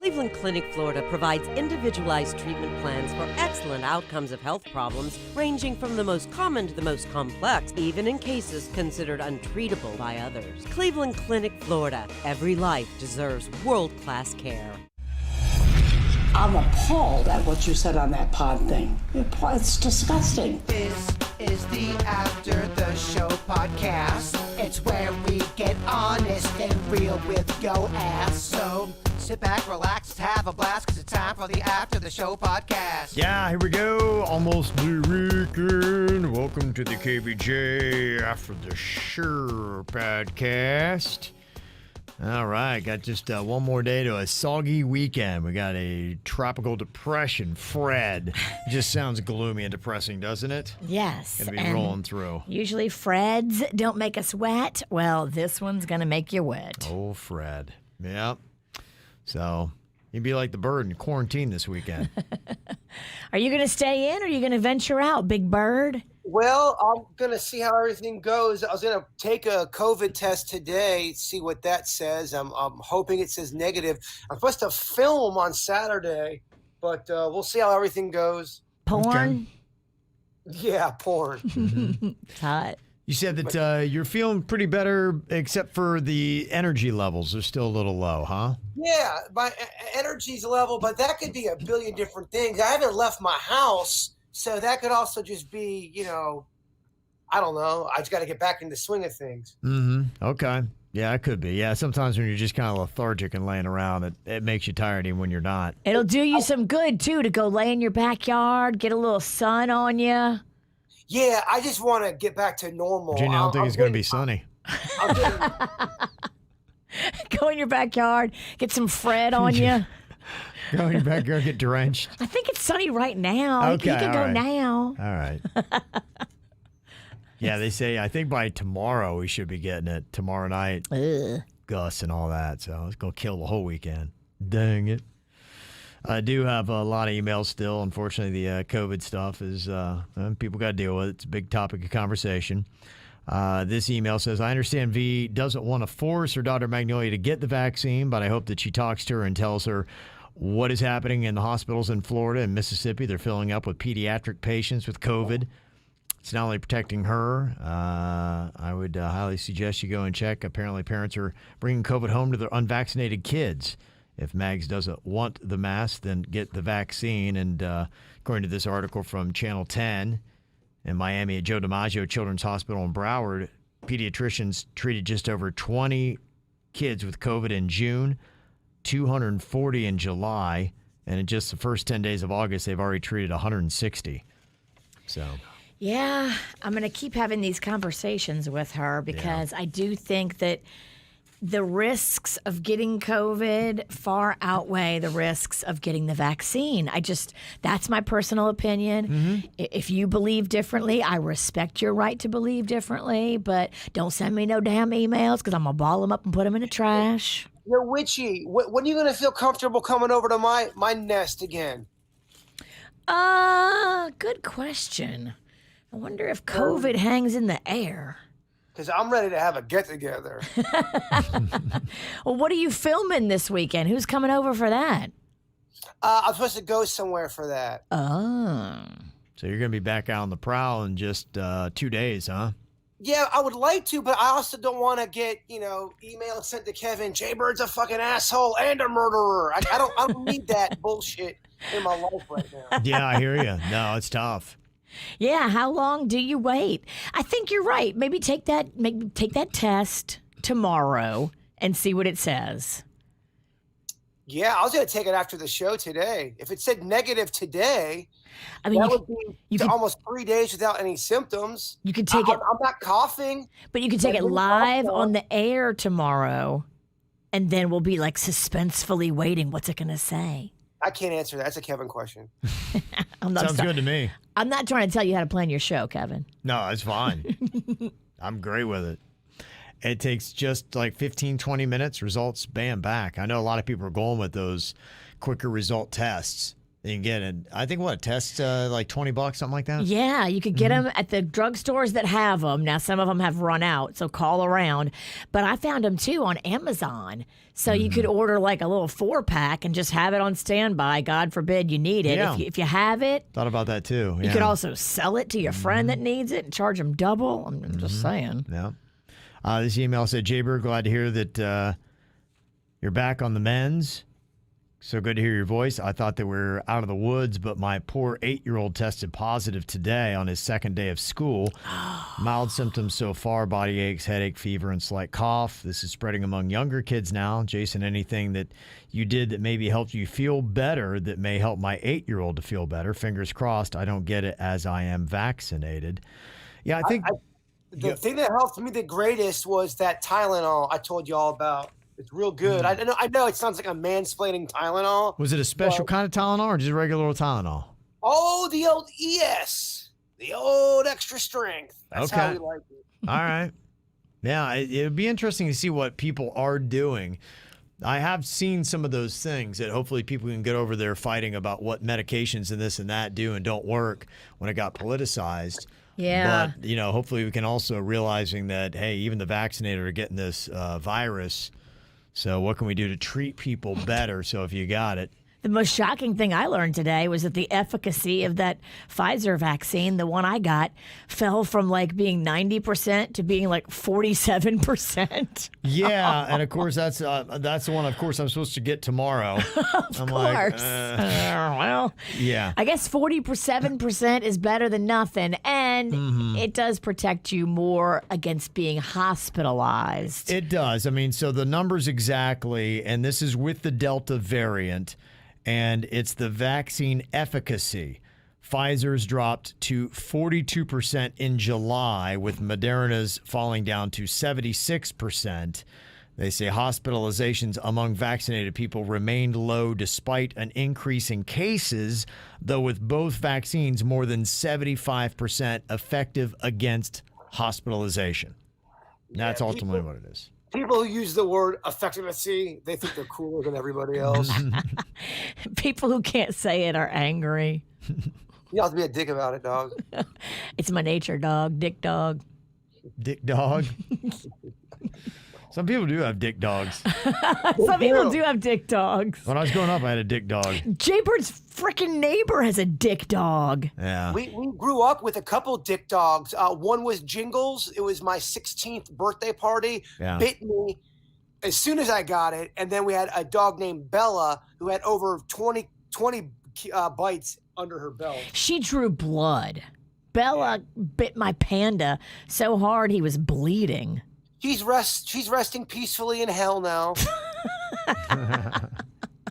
Cleveland Clinic, Florida provides individualized treatment plans for excellent outcomes of health problems ranging from the most common to the most complex, even in cases considered untreatable by others. Cleveland Clinic, Florida. Every life deserves world-class care. I'm appalled at what you said on that pod thing. It's disgusting. This is the After the Show podcast. It's where we get honest and real with yo ass. So sit back, relax, have a blast, cause it's time for the After the Show podcast. Yeah, here we go. Almost the weekend. Welcome to the KVJ After the Show podcast. All right, got just one more day to a soggy weekend. We got a tropical depression, Fred. Just sounds gloomy and depressing, doesn't it? Yes. Gonna be rolling through. Usually Freds don't make us wet. Well, this one's going to make you wet. Oh, Fred. Yep. So you'd be like the bird in quarantine this weekend. Are you going to stay in or are you going to venture out, Big Bird? Well, I'm going to see how everything goes. I was going to take a COVID test today, see what that says. I'm hoping it says negative. I'm supposed to film on Saturday, but we'll see how everything goes. Porn? Okay. Yeah, porn. It's hot. You said that you're feeling pretty better, except for the energy levels. They're still a little low, huh? Yeah, my energy's level, but that could be a billion different things. I haven't left my house. So that could also just be, I don't know. I just got to get back in the swing of things. Mm-hmm. Okay. Yeah, it could be. Yeah, sometimes when you're just kind of lethargic and laying around, it makes you tired even when you're not. It'll do you some good, too, to go lay in your backyard, get a little sun on you. Yeah, I just want to get back to normal. Virginia, I don't think it's going to be sunny. Go in your backyard, get some Fred on you. Go in your backyard, get drenched. I think it's sunny right now. Okay, you can go right. now. All right. Yeah, they say, I think by tomorrow we should be getting it. Tomorrow night, gusts and all that. So it's going to kill the whole weekend. Dang it. I do have a lot of emails still. Unfortunately, the COVID stuff is, people got to deal with it. It's a big topic of conversation. This email says, I understand V doesn't want to force her daughter Magnolia to get the vaccine, but I hope that she talks to her and tells her what is happening in the hospitals in Florida and Mississippi. They're filling up with pediatric patients with COVID. It's not only protecting her. I would highly suggest you go and check. Apparently, parents are bringing COVID home to their unvaccinated kids. If Mags doesn't want the mask, then get the vaccine. And according to this article from Channel 10 in Miami at Joe DiMaggio Children's Hospital in Broward, pediatricians treated just over 20 kids with COVID in June, 240 in July, and in just the first 10 days of August, they've already treated 160. So, yeah, I'm going to keep having these conversations with her because I do think that the risks of getting COVID far outweigh the risks of getting the vaccine. That's my personal opinion. Mm-hmm. If you believe differently, I respect your right to believe differently, but don't send me no damn emails because I'm going to ball them up and put them in the trash. Yo, Witchy, when are you going to feel comfortable coming over to my nest again? Good question. I wonder if COVID hangs in the air. Because I'm ready to have a get-together. Well, what are you filming this weekend? Who's coming over for that? I'm supposed to go somewhere for that. Oh. So you're going to be back out on the prowl in just 2 days, huh? Yeah, I would like to, but I also don't want to get, emails sent to Kevin. Jay Bird's a fucking asshole and a murderer. I don't need that bullshit in my life right now. Yeah, I hear you. No, it's tough. Yeah, how long do you wait? I think you're right. Maybe take that test tomorrow and see what it says. Yeah, I was going to take it after the show today. If it said negative today, I mean, that would be almost 3 days without any symptoms. You could take it. I'm not coughing. But you could take it live on the air tomorrow, and then we'll be like suspensefully waiting. What's it going to say? I can't answer that. That's a Kevin question. Sounds good to me. I'm not trying to tell you how to plan your show, Kevin. No, it's fine. I'm great with it. It takes just like 15, 20 minutes. Results, bam, back. I know a lot of people are going with those quicker result tests. You can get it. I think what test like $20, something like that. Yeah, you could get them at the drugstores that have them. Now, some of them have run out, so call around. But I found them too on Amazon. So you could order like a little 4-pack and just have it on standby. God forbid you need it. Yeah. If you have it, Thought about that too. you could also sell it to your friend that needs it and charge them double. I'm just saying. Yeah. This email said, Jaybird, glad to hear that you're back on the mends. So good to hear your voice. I thought that we were out of the woods, but my poor 8-year-old tested positive today on his second day of school. Mild symptoms so far, body aches, headache, fever, and slight cough. This is spreading among younger kids now. Jason, anything that you did that maybe helped you feel better that may help my 8-year-old to feel better? Fingers crossed. I don't get it as I am vaccinated. Yeah, I think... The thing that helped me the greatest was that Tylenol I told you all about. It's real good. I know it sounds like I'm mansplaining Tylenol. Was it a special kind of Tylenol or just regular old Tylenol? Oh, the old ES. The old extra strength. That's how we like it. All right. Yeah, it would be interesting to see what people are doing. I have seen some of those things that hopefully people can get over there fighting about what medications and this and that do and don't work when it got politicized. Yeah. But, hopefully we can also realizing that, hey, even the vaccinated are getting this virus. So what can we do to treat people better? So if you got it. The most shocking thing I learned today was that the efficacy of that Pfizer vaccine, the one I got, fell from like being 90% to being like 47%. Yeah, and of course that's the one. Of course, I'm supposed to get tomorrow. Of course. Well, yeah. I guess 47% is better than nothing, and it does protect you more against being hospitalized. It does. I mean, so the numbers exactly, and this is with the Delta variant. And it's the vaccine efficacy. Pfizer's dropped to 42% in July, with Moderna's falling down to 76%. They say hospitalizations among vaccinated people remained low despite an increase in cases, though with both vaccines more than 75% effective against hospitalization. That's ultimately what it is. People who use the word efficacy, they think they're cooler than everybody else. People who can't say it are angry. You have to be a dick about it, dog. It's my nature, dog. Dick dog. Dick dog. Some people do have dick dogs. Some people do have dick dogs. When I was growing up, I had a dick dog. Jaybird's freaking neighbor has a dick dog. Yeah. We grew up with a couple dick dogs. One was Jingles. It was my 16th birthday party. Yeah. Bit me as soon as I got it. And then we had a dog named Bella who had over 20 bites under her belt. She drew blood. Bella bit my panda so hard he was bleeding. She's resting peacefully in hell now.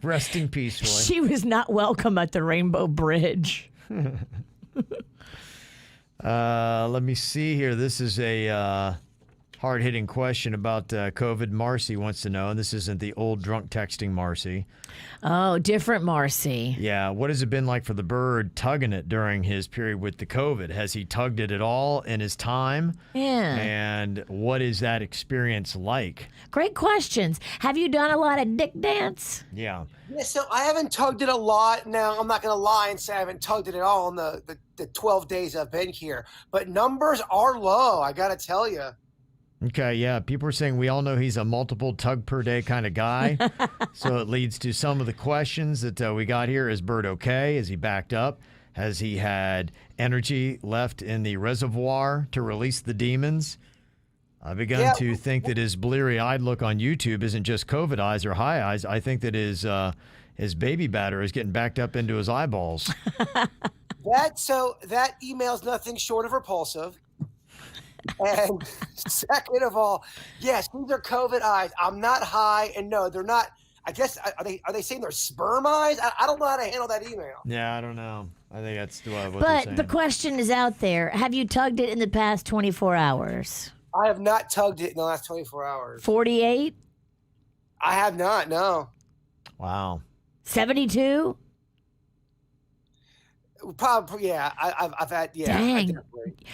Resting peacefully. She was not welcome at the Rainbow Bridge. Let me see here. This is a hard-hitting question about COVID. Marcy wants to know, and this isn't the old drunk texting Marcy. Oh, different Marcy. Yeah. What has it been like for the bird tugging it during his period with the COVID? Has he tugged it at all in his time? Yeah. And what is that experience like? Great questions. Have you done a lot of dick dance? Yeah. Yeah, so I haven't tugged it a lot. Now, I'm not going to lie and say I haven't tugged it at all in the 12 days I've been here. But numbers are low, I got to tell you. Okay, yeah. People are saying we all know he's a multiple tug per day kind of guy. So it leads to some of the questions that we got here. Is Bird okay? Is he backed up? Has he had energy left in the reservoir to release the demons? I've begun to think that his bleary-eyed look on YouTube isn't just COVID eyes or high eyes. I think that his baby batter is getting backed up into his eyeballs. That email's nothing short of repulsive. And second of all, yes, these are COVID eyes. I'm not high, and no, they're not. I guess are they saying they're sperm eyes? I don't know how to handle that email. Yeah, I don't know. I think that's what they're saying. But the question is out there. Have you tugged it in the past 24 hours? I have not tugged it in the last 24 hours. 48? I have not, no. Wow. 72? Probably, yeah. I've had, yeah. Dang.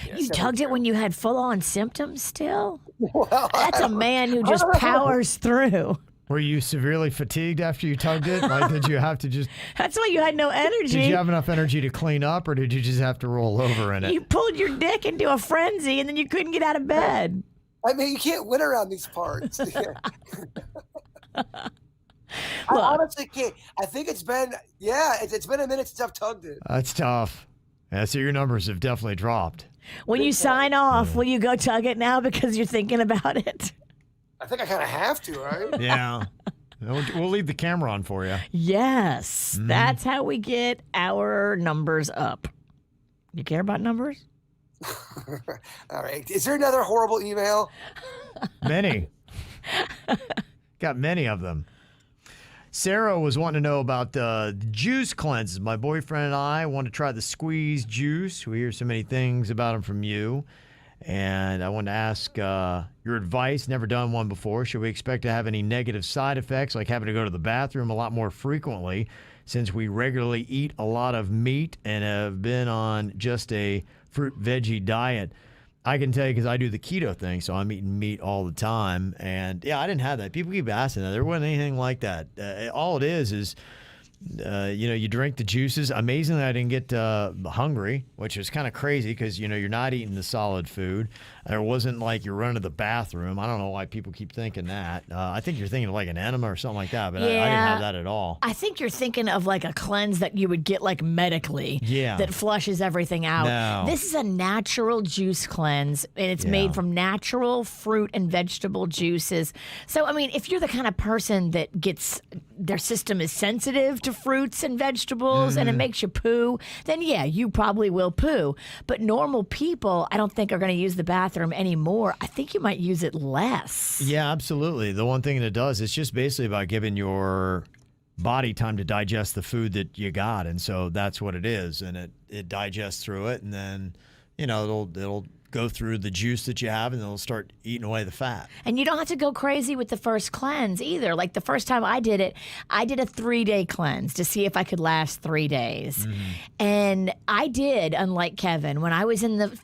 Yeah, You tugged it when you had full-on symptoms still? Well, That's a man who just powers through. Were you severely fatigued after you tugged it? Like, did you have to just... That's why you had no energy. Did you have enough energy to clean up, or did you just have to roll over in it? You pulled your dick into a frenzy, and then you couldn't get out of bed. I mean, you can't win around these parts. I honestly can't. I think it's been a minute since I've tugged it. That's tough. Yeah, so your numbers have definitely dropped. When you sign off, will you go tug it now because you're thinking about it? I think I kind of have to, right? Yeah. We'll leave the camera on for you. Yes. That's how we get our numbers up. You care about numbers? All right. Is there another horrible email? Many. Got many of them. Sarah was wanting to know about juice cleanses. My boyfriend and I want to try the squeeze juice. We hear so many things about them from you. And I want to ask your advice. Never done one before. Should we expect to have any negative side effects, like having to go to the bathroom a lot more frequently, since we regularly eat a lot of meat and have been on just a fruit veggie diet? I can tell you because I do the keto thing, so I'm eating meat all the time. And yeah, I didn't have that. People keep asking that. There wasn't anything like that. All it is you drink the juices. Amazingly, I didn't get hungry, which was kind of crazy because, you're not eating the solid food. There wasn't like you're running to the bathroom. I don't know why people keep thinking that. I think you're thinking of like an enema or something like that, but I didn't have that at all. I think you're thinking of like a cleanse that you would get like medically that flushes everything out. No. This is a natural juice cleanse, and it's made from natural fruit and vegetable juices. So, I mean, if you're the kind of person that their system is sensitive to fruits and vegetables and it makes you poo, then yeah, you probably will poo. But normal people, I don't think are going to use the bathroom anymore. I think you might use it less. Yeah, absolutely. The one thing that it does, it's just basically about giving your body time to digest the food that you got. And so that's what it is. And it digests through it, and then, it'll go through the juice that you have, and it'll start eating away the fat. And you don't have to go crazy with the first cleanse either. Like the first time I did it, I did a 3-day cleanse to see if I could last 3 days. And I did, unlike Kevin, when I was in the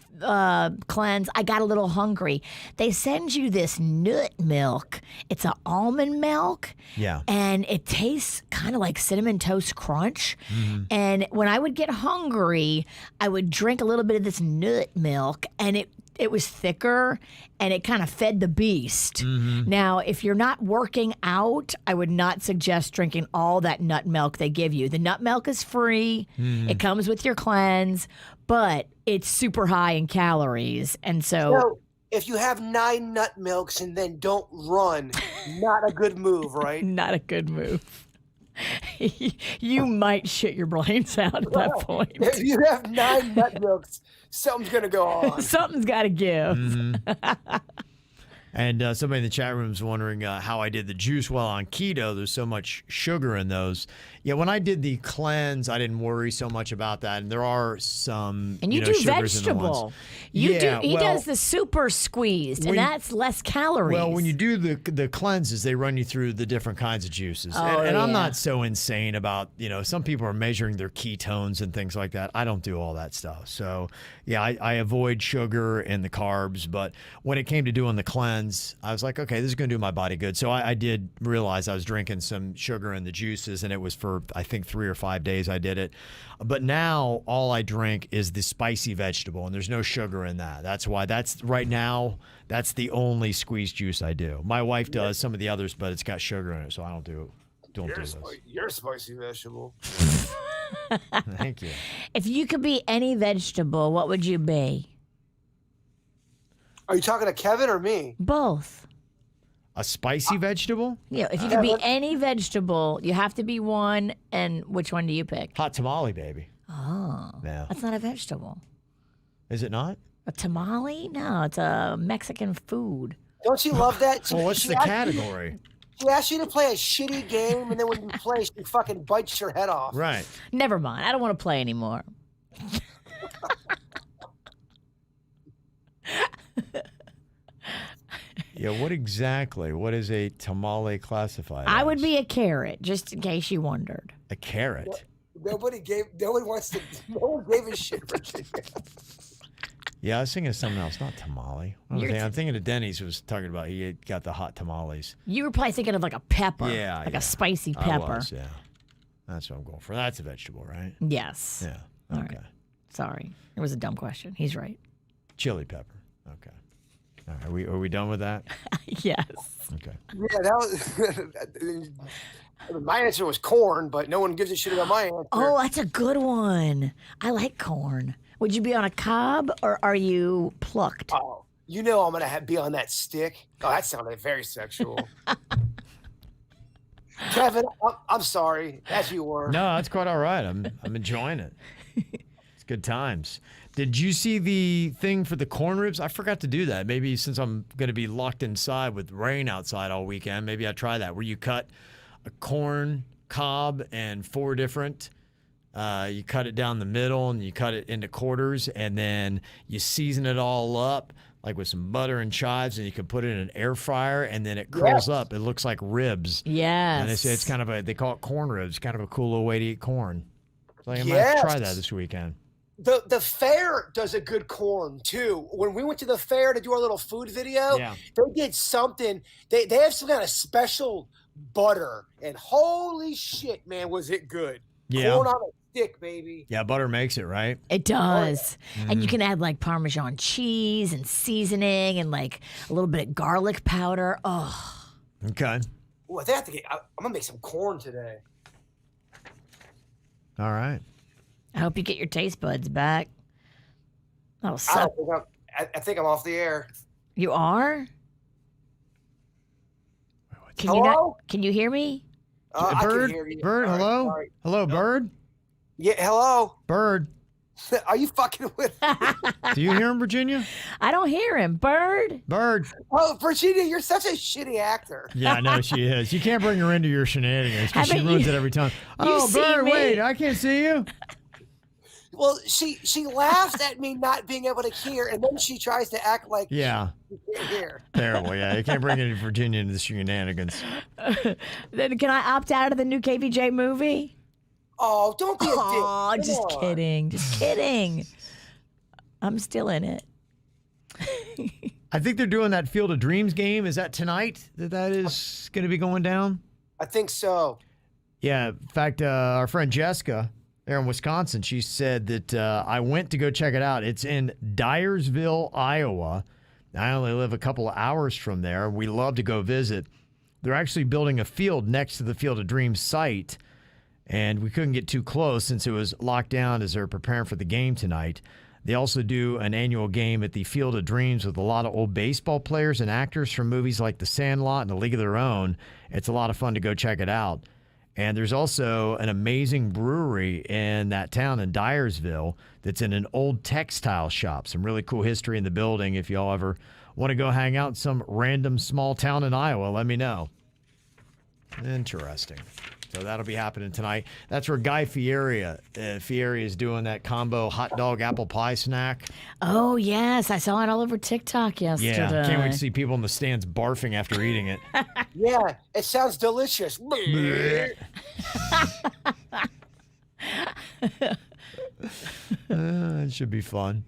cleanse, I got a little hungry. They send you this nut milk. It's an almond milk. Yeah. And it tastes kind of like Cinnamon Toast Crunch. And when I would get hungry, I would drink a little bit of this nut milk, and it was thicker, and it kind of fed the beast. Now, if you're not working out, I would not suggest drinking all that nut milk they give you. The nut milk is free. It comes with your cleanse, but it's super high in calories. And so if you have 9 nut milks and then don't run, not a good move, right? Not a good move. You might shit your brains out at that point. If you have 9 nut milks, something's going to go on. Something's got to give. And somebody in the chat room is wondering how I did the juice well on keto. There's so much sugar in those. Yeah, when I did the cleanse, I didn't worry so much about that. And there are some, and you do vegetable. He does the super squeezed, and that's less calories. Well, when you do the cleanses, they run you through the different kinds of juices. And I'm not so insane about, some people are measuring their ketones and things like that. I don't do all that stuff. So, yeah, I avoid sugar and the carbs. But when it came to doing the cleanse, I was like, okay, this is going to do my body good. So I did realize I was drinking some sugar in the juices, and it was for, I think, 3 or 5 days I did it. But now all I drink is the spicy vegetable, and there's no sugar in that. That's why right now, that's the only squeezed juice I do. My wife does some of the others, but it's got sugar in it, so I don't do those. You're a spicy vegetable. Thank you. If you could be any vegetable, what would you be? Are you talking to Kevin or me? Both. A spicy vegetable? Yeah, if you could be any vegetable, you have to be one. And which one do you pick? Hot tamale, baby. Oh, yeah. That's not a vegetable. Is it not? A tamale? No, it's a Mexican food. Don't you love that? Well, what's the category? She asks you to play a shitty game, and then when you play, she fucking bites your head off. Right. Never mind. I don't want to play anymore. Yeah, what is a tamale classified I as? would be a carrot, just in case you wondered. A carrot? No one gave a shit for chicken. Yeah, I was thinking of something else, not tamale. I'm thinking of Denny's was talking about he had got the hot tamales. You were probably thinking of like a pepper. Yeah. Like a spicy pepper. I was, yeah. That's what I'm going for. That's a vegetable, right? Yes. Yeah. All Okay. right. Sorry. It was a dumb question. He's right. Chili pepper. Okay. All right. Are we done with that? Yes. Okay. Yeah, that was my answer was corn, but no one gives a shit about my answer. Oh, that's a good one. I like corn. Would you be on a cob or are you plucked? Oh, you know I'm gonna be on that stick. Oh, that sounded very sexual. Kevin, I'm sorry, as you were. No, that's quite all right. I'm enjoying it. It's good times. Did you see the thing for the corn ribs? I forgot to do that. Maybe since I'm going to be locked inside with rain outside all weekend, maybe I try that. Where you cut a corn cob and 4 different. You cut it down the middle and you cut it into quarters, and then you season it all up like with some butter and chives, and you can put it in an air fryer, and then it curls up. It looks like ribs. Yes. And it's kind of they call it corn ribs. Kind of a cool little way to eat corn. So I might have to try that this weekend. The fair does a good corn too. When we went to the fair to do our little food video, they did something. They have some kind of special butter, and holy shit, man, was it good? Yeah. Corn on a stick, baby. Yeah, butter makes it, right? It does. And you can add like Parmesan cheese and seasoning and like a little bit of garlic powder. Oh. Okay. Ooh, I'm gonna make some corn today. All right. I hope you get your taste buds back. That'll I suck. think I'm off the air. You are? Can Hello? you not? Can you hear me? I Bird? can hear you. Bird, All right, hello? sorry. Hello, Bird? Yeah, hello. Bird. Are you fucking with me? Do you hear him, Virginia? I don't hear him. Bird? Bird. Oh, Virginia, you're such a shitty actor. Yeah, I know she is. You can't bring her into your shenanigans because she Haven't ruins you- it every time. you Oh, see Bird, me? wait, I can't see you. Well, she laughs at me not being able to hear, and then she tries to act like Yeah, she can't hear. terrible. Yeah, you can't bring any Virginia into the shenanigans. Then can I opt out of the new KVJ movie? Oh, don't be a dick. Oh, Come just on. kidding. Just kidding. I'm still in it. I think they're doing that Field of Dreams game. Is that tonight that is going to be going down? I think so. Yeah. In fact, our friend Jessica there in Wisconsin, she said that I went to go check it out. It's in Dyersville, Iowa. I only live a couple of hours from there. We love to go visit. They're actually building a field next to the Field of Dreams site, and we couldn't get too close since it was locked down as they're preparing for the game tonight. They also do an annual game at the Field of Dreams with a lot of old baseball players and actors from movies like The Sandlot and A League of Their Own. It's a lot of fun to go check it out. And there's also an amazing brewery in that town in Dyersville that's in an old textile shop. Some really cool history in the building. If y'all ever want to go hang out in some random small town in Iowa, let me know. Interesting. So that'll be happening tonight. That's where Guy Fieri is doing that combo hot dog apple pie snack. Oh, yes. I saw it all over TikTok yesterday. Yeah, can't wait to see people in the stands barfing after eating it. Yeah, it sounds delicious. It should be fun.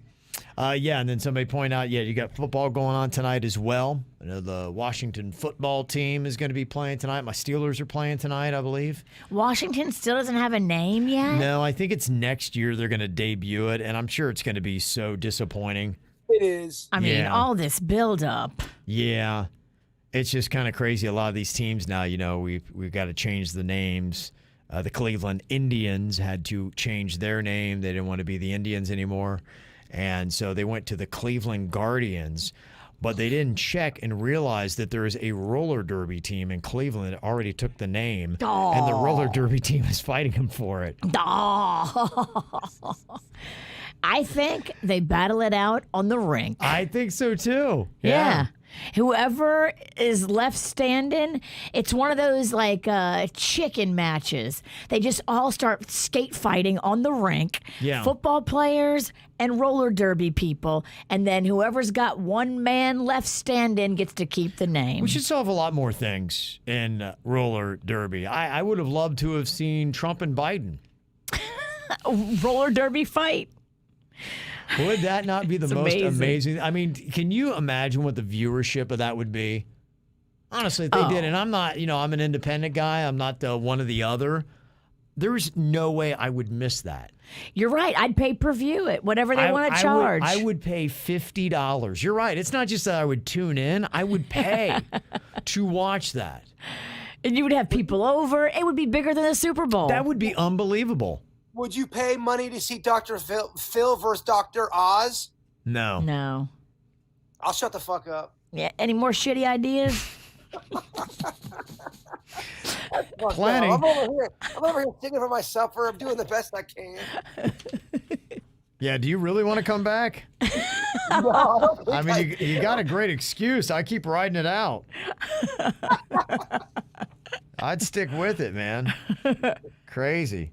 Yeah, and then somebody point out, you got football going on tonight as well. I know the Washington football team is going to be playing tonight. My Steelers are playing tonight, I believe. Washington still doesn't have a name yet? No, I think it's next year they're going to debut it, and I'm sure it's going to be so disappointing. It is. I mean, Yeah. all this buildup. Yeah, it's just kind of crazy. A lot of these teams now, we've got to change the names. The Cleveland Indians had to change their name. They didn't want to be the Indians anymore. And so they went to the Cleveland Guardians, but they didn't check and realize that there is a roller derby team in Cleveland that already took the name, and the roller derby team is fighting them for it. Oh. I think they battle it out on the rink. I think so too. Yeah. Whoever is left standing, it's one of those like chicken matches. They just all start skate fighting on the rink. Yeah. Football players and roller derby people. And then whoever's got one man left standing gets to keep the name. We should solve a lot more things in roller derby. I would have loved to have seen Trump and Biden. Roller derby fight. Would that not be the It's most amazing. amazing? I mean, can you imagine what the viewership of that would be? Honestly, if they did, and I'm not, I'm an independent guy. I'm not one or the other. There's no way I would miss that. You're right. I'd pay per view it, whatever they want to charge. I would pay $50. You're right. It's not just that I would tune in. I would pay to watch that. And you would have people over. It would be bigger than the Super Bowl. That would be unbelievable. Would you pay money to see Dr. Phil versus Dr. Oz? No. No. I'll shut the fuck up. Yeah. Any more shitty ideas? Fuck Planning. no. I'm over here singing for my supper. I'm doing the best I can. Yeah, do you really want to come back? No, I don't think I mean, you got a great excuse. I keep riding it out. I'd stick with it, man. Crazy.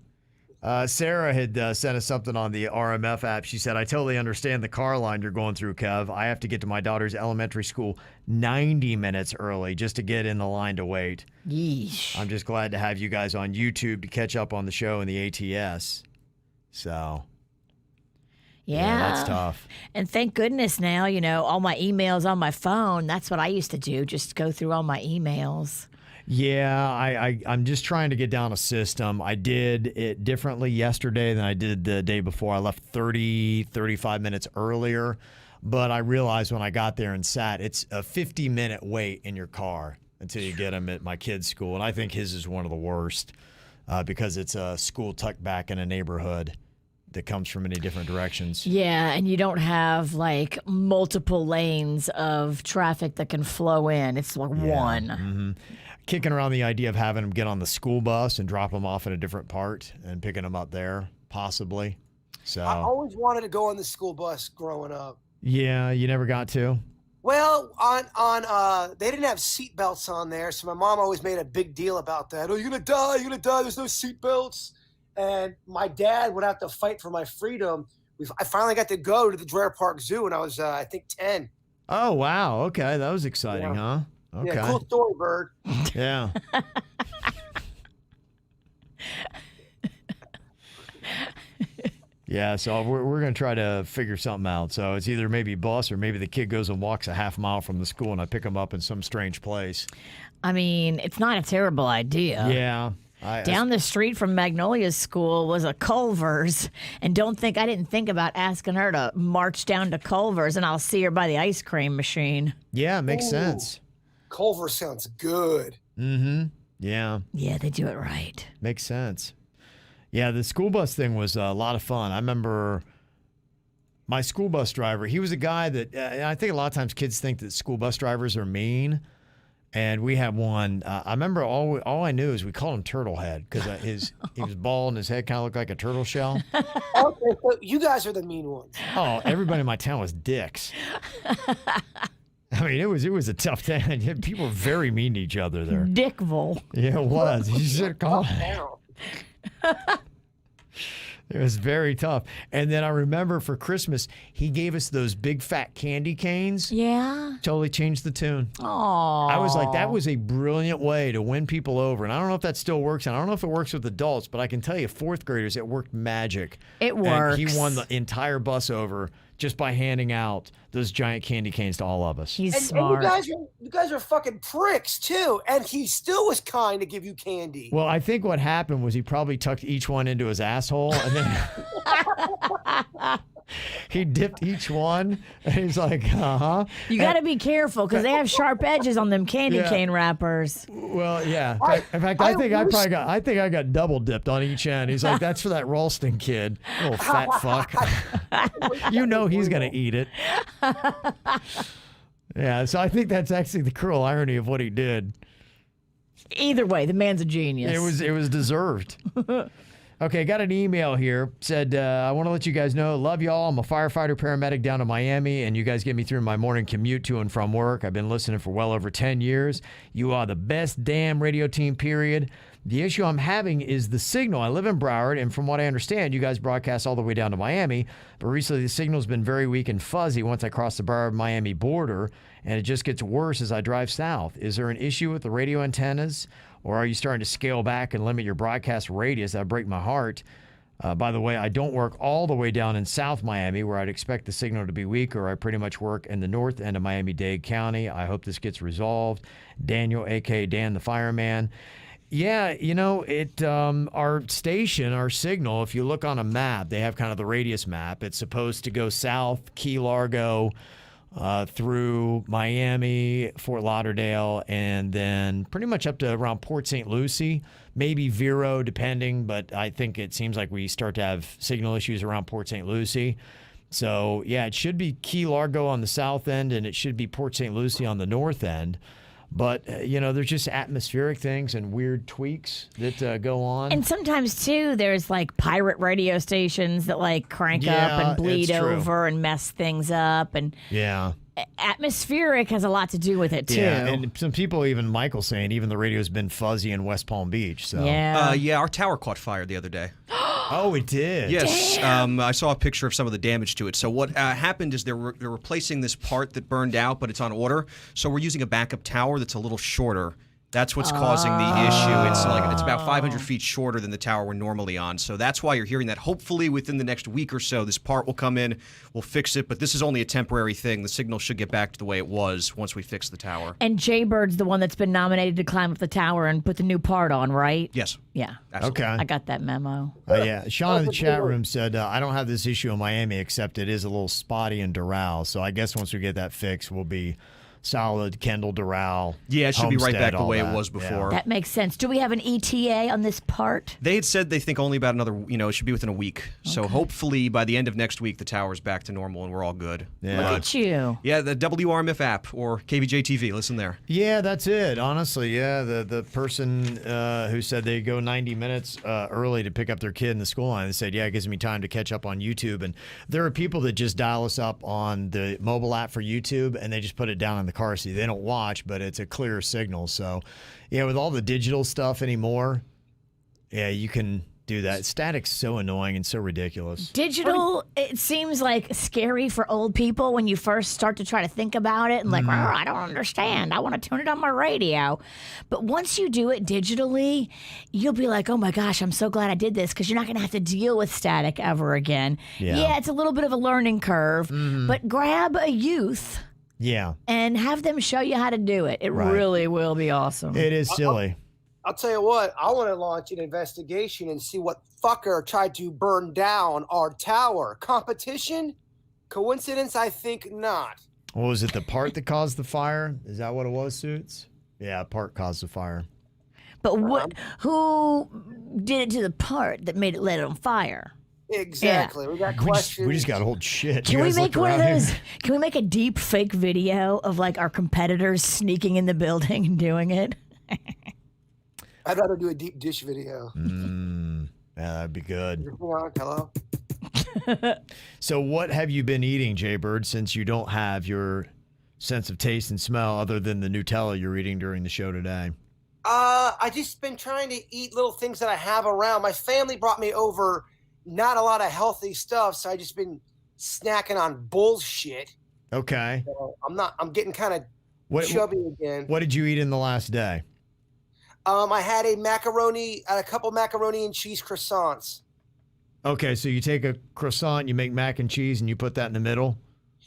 Sarah had sent us something on the RMF app. She said, I totally understand the car line you're going through, Kev. I have to get to my daughter's elementary school 90 minutes early just to get in the line to wait. Yeesh. I'm just glad to have you guys on YouTube to catch up on the show and the ATS. So, Yeah. that's tough. And thank goodness now, all my emails on my phone. That's what I used to do, just go through all my emails. Yeah, I'm just trying to get down a system. I did it differently yesterday than I did the day before. I left 35 minutes earlier, but I realized when I got there and sat, it's a 50-minute wait in your car until you get them at my kid's school. And I think his is one of the worst because it's a school tucked back in a neighborhood that comes from many different directions. Yeah, and you don't have like multiple lanes of traffic that can flow in. It's like one. Mm-hmm. Kicking around the idea of having them get on the school bus and drop them off in a different part and picking them up there, possibly. So I always wanted to go on the school bus growing up. yeah, you never got to. Well, on they didn't have seat belts on there, so my mom always made a big deal about that. Oh, you're gonna die! You're gonna die! There's no seat belts. And my dad would have to fight for my freedom. I finally got to go to the Dreher Park Zoo when I was, I think, 10. Oh wow, okay, that was exciting, huh? Okay, Yeah, cool story, Bird. yeah. Yeah, so we're going to try to figure something out. So it's either maybe bus or maybe the kid goes and walks a half mile from the school and I pick him up in some strange place. I mean, it's not a terrible idea. Yeah. Down the street from Magnolia's school was a Culver's, and I didn't think about asking her to march down to Culver's and I'll see her by the ice cream machine. Yeah, makes sense. Culver sounds good. Mm-hmm. Yeah. Yeah, they do it right. Makes sense. Yeah, the school bus thing was a lot of fun. I remember my school bus driver. He was a guy that I think a lot of times kids think that school bus drivers are mean. And we had one. I remember all I knew is we called him Turtlehead because he was bald and his head kind of looked like a turtle shell. Okay, so you guys are the mean ones. Oh, everybody in my town was dicks. I mean, it was a tough town. People were very mean to each other there. Dickville. Yeah, it was. You should call it. Down. It was very tough. And then I remember for Christmas, he gave us those big fat candy canes. Yeah. Totally changed the tune. Aww. I was like, that was a brilliant way to win people over. And I don't know if that still works. And I don't know if it works with adults, but I can tell you, fourth graders, it worked magic. It works. And he won the entire bus over just by handing out those giant candy canes to all of us. He's And smart. you guys are fucking pricks too. And he still was kind to give you candy. Well, I think what happened was he probably tucked each one into his asshole and then he dipped each one and he's like, uh-huh. You got to be careful because they have sharp edges on them candy cane wrappers. Well, yeah. In fact, I think I got double dipped on each end. He's like, that's for that Ralston kid, little fat fuck. You know he's gonna eat it. Yeah, so I think that's actually the cruel irony of what he did. Either way, the man's a genius. It was deserved. Okay, got an email here. Said, I want to let you guys know, love y'all. I'm a firefighter paramedic down in Miami, and you guys get me through my morning commute to and from work. I've been listening for well over 10 years. You are the best damn radio team, period. The issue I'm having is the signal. I live in Broward, and from what I understand, you guys broadcast all the way down to Miami, but recently the signal's been very weak and fuzzy once I cross the Broward-Miami border, and it just gets worse as I drive south. Is there an issue with the radio antennas, or are you starting to scale back and limit your broadcast radius? That would break my heart. By the way, I don't work all the way down in South Miami where I'd expect the signal to be weaker. I pretty much work in the north end of Miami-Dade County. I hope this gets resolved. Daniel, a.k.a. Dan the Fireman. Yeah, our station, our signal, if you look on a map, they have kind of the radius map. It's supposed to go south, Key Largo, through Miami, Fort Lauderdale, and then pretty much up to around Port St. Lucie, maybe Vero, depending, but I think it seems like we start to have signal issues around Port St. Lucie. So, yeah, it should be Key Largo on the south end, and it should be Port St. Lucie on the north end. But, there's just atmospheric things and weird tweaks that go on. And sometimes, too, there's like pirate radio stations that like crank up and bleed over and mess things up. And atmospheric has a lot to do with it, too. Yeah, and some people, even Michael saying, even the radio's been fuzzy in West Palm Beach. So. Our tower caught fire the other day. Oh, it did? Yes. I saw a picture of some of the damage to it. So what happened is they're replacing this part that burned out, but it's on order. So we're using a backup tower that's a little shorter. That's what's causing the issue. It's about 500 feet shorter than the tower we're normally on. So that's why you're hearing that. Hopefully within the next week or so, this part will come in, we'll fix it. But this is only a temporary thing. The signal should get back to the way it was once we fix the tower. And Jaybird's the one that's been nominated to climb up the tower and put the new part on, right? Yes. Yeah. Absolutely. Okay. I got that memo. Yeah. Sean in the chat room said, I don't have this issue in Miami, except it is a little spotty in Doral. So I guess once we get that fixed, we'll be solid Kendall, Doral. Yeah, it should be right Homestead, back the way all it was that. before. That makes sense. Do we have an ETA on this part? They had said they think only about another, it should be within a week. So hopefully by the end of next week, the tower's back to normal and we're all good. Yeah. Look at you. Yeah, the WRMF app or KVJ TV. Listen there. Yeah, that's it. Honestly, yeah. The person who said they go 90 minutes early to pick up their kid in the school line, they said, yeah, it gives me time to catch up on YouTube. And there are people that just dial us up on the mobile app for YouTube and they just put it down in the car seat. They don't watch, but it's a clear signal. So, yeah, with all the digital stuff anymore, yeah, you can do that. Static's so annoying and so ridiculous. Digital, it seems like scary for old people when you first start to try to think about it and like, I don't understand. I want to turn it on my radio. But once you do it digitally, you'll be like, oh my gosh, I'm so glad I did this because you're not going to have to deal with static ever again. Yeah, it's a little bit of a learning curve, but grab a youth. Yeah. And have them show you how to do it. It really will be awesome. It is silly. I'll tell you what, I want to launch an investigation and see what fucker tried to burn down our tower. Competition? Coincidence? I think not. What was it, the part that caused the fire? Is that what it was, Suits? Yeah, part caused the fire. But who did it to the part that made it let it on fire? Exactly. Yeah. We got questions. We just got old shit. Can we make one of those? Can we make a deep fake video of like our competitors sneaking in the building and doing it? I'd rather do a deep dish video. Yeah, that'd be good. Hello. So what have you been eating, Jaybird, since you don't have your sense of taste and smell other than the Nutella you're eating during the show today? I just been trying to eat little things that I have around. My family brought me over not a lot of healthy stuff, so I just been snacking on bullshit. Okay. So I'm getting kind of chubby again. What did you eat in the last day? I had a couple macaroni and cheese croissants. Okay, so you take a croissant, you make mac and cheese, and you put that in the middle?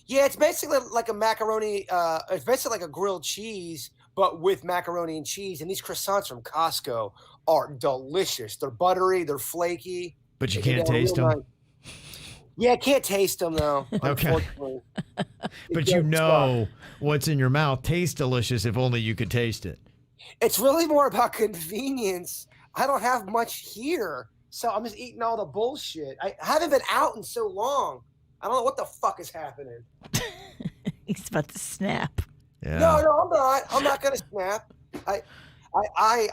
Yeah, it's basically like a macaroni. It's basically like a grilled cheese, but with macaroni and cheese. And these croissants from Costco are delicious. They're buttery, they're flaky. But you can't taste them? Yeah, I can't taste them, though, unfortunately. But you know what's in your mouth tastes delicious if only you could taste it. It's really more about convenience. I don't have much here, so I'm just eating all the bullshit. I haven't been out in so long. I don't know what the fuck is happening. He's about to snap. Yeah. No, I'm not. I'm not gonna snap. I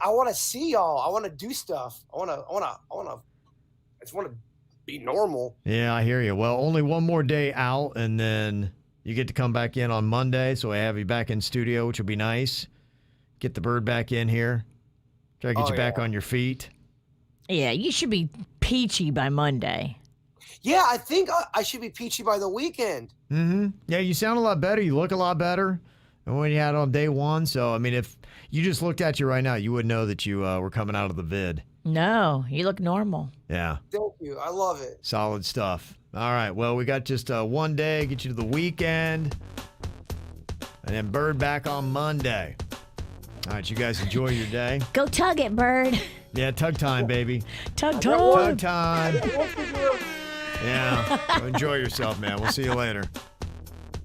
want to see y'all. I want to do stuff. I just want to be normal. Yeah, I hear you. Well, only one more day out, and then you get to come back in on Monday, so I have you back in studio, which will be nice. Get the bird back in here. Try to get you back on your feet. Yeah, you should be peachy by Monday. Yeah, I think I should be peachy by the weekend. Mm-hmm. Yeah, you sound a lot better. You look a lot better than when you had on day one. So, I mean, if you just looked at you right now, you would know that you were coming out of the vid. No, you look normal. Yeah. Thank you. you. I love it. Solid stuff. All right. Well, we got just one day, get you to the weekend, and then Bird back on Monday. All right, you guys enjoy your day. Go tug it, Bird. Yeah, tug time, baby. Tug Tug time. Yeah. Well, enjoy yourself, man. We'll see you later.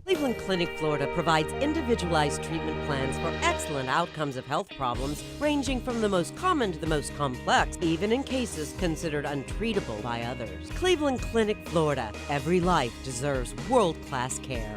Cleveland Clinic, Florida provides individualized treatment plans for excellent outcomes of health problems ranging from the most common to the most complex, even in cases considered untreatable by others. Cleveland Clinic, Florida. Every life deserves world-class care.